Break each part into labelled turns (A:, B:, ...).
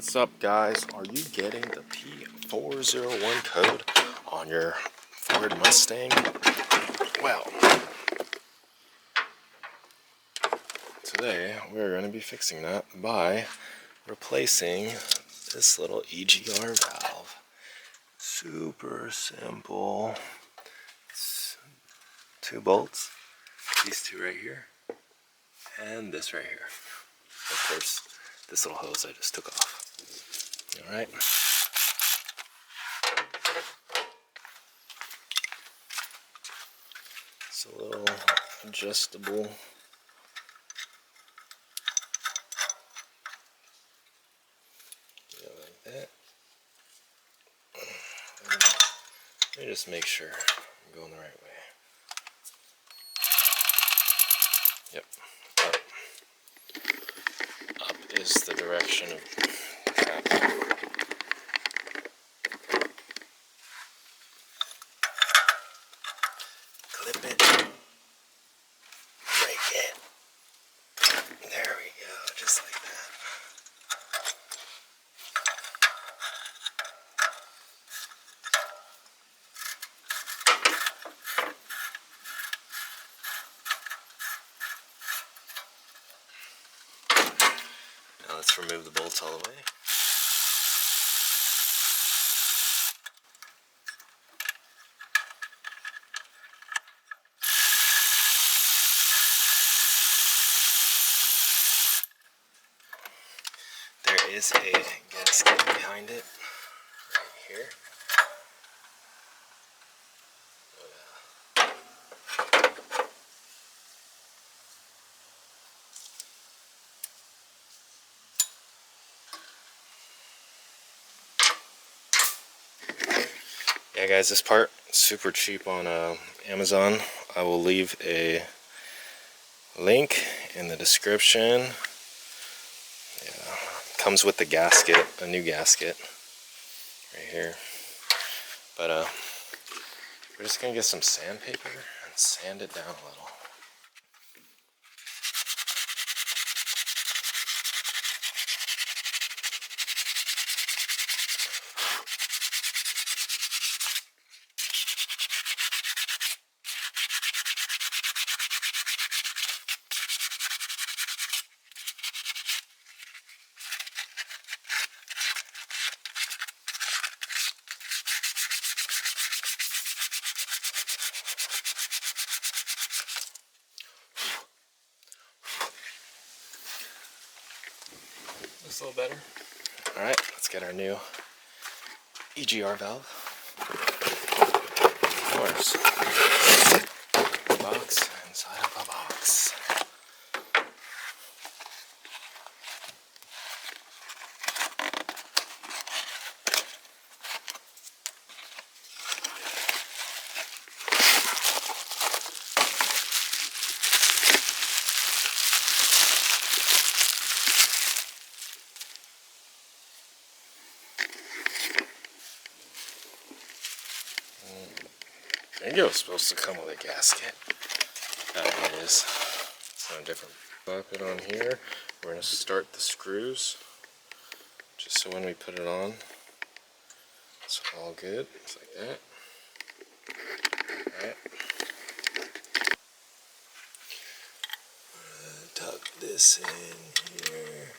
A: What's up, guys? Are you getting the P0401 code on your Ford Mustang? Well, today we're going to be fixing that by replacing this little EGR valve. Super simple. It's 2 bolts, these 2 right here, and this right here. Of course, this little hose I just took off. Alright. It's a little adjustable. Like that. Let me just make sure I'm going the right way. Yep. Up is the direction of travel. Clip it. Break it. There we go. Just like that. Now let's remove the bolts all the way. There is a gasket behind it, right here. Yeah, guys, this part super cheap on Amazon. I will leave a link in the description. Yeah, comes with the gasket, a new gasket right here. But we're just gonna get some sandpaper and sand it down a little. Looks a little better. Alright, let's get our new EGR valve. Of course. Box inside of a box. I think it was supposed to come with a gasket. It is. It's on a different. Pop it on here. We're going to start the screws, just so when we put it on, it's all good. It's like that. Alright. Tuck this in here.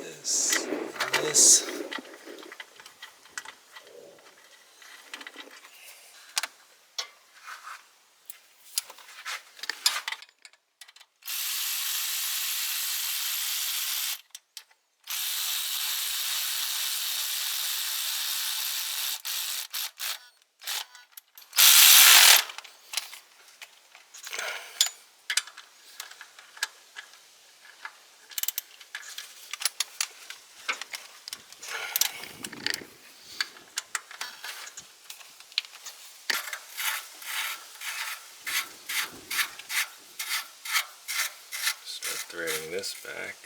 A: This and this. Threading this back.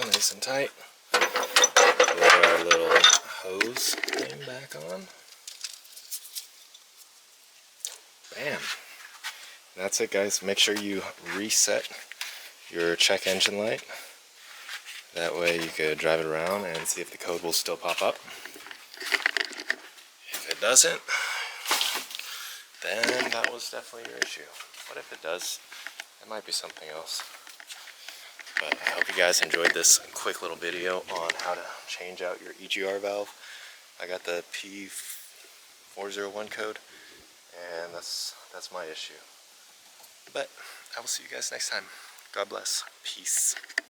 A: nice and tight. Put our little hose thing back on. Bam. That's it, guys. Make sure you reset your check engine light. That way you could drive it around and see if the code will still pop up. If it doesn't, then that was definitely your issue. What if it does? It might be something else. But I hope you guys enjoyed this quick little video on how to change out your EGR valve. I got the P0401 code, and that's my issue. But I will see you guys next time. God bless. Peace.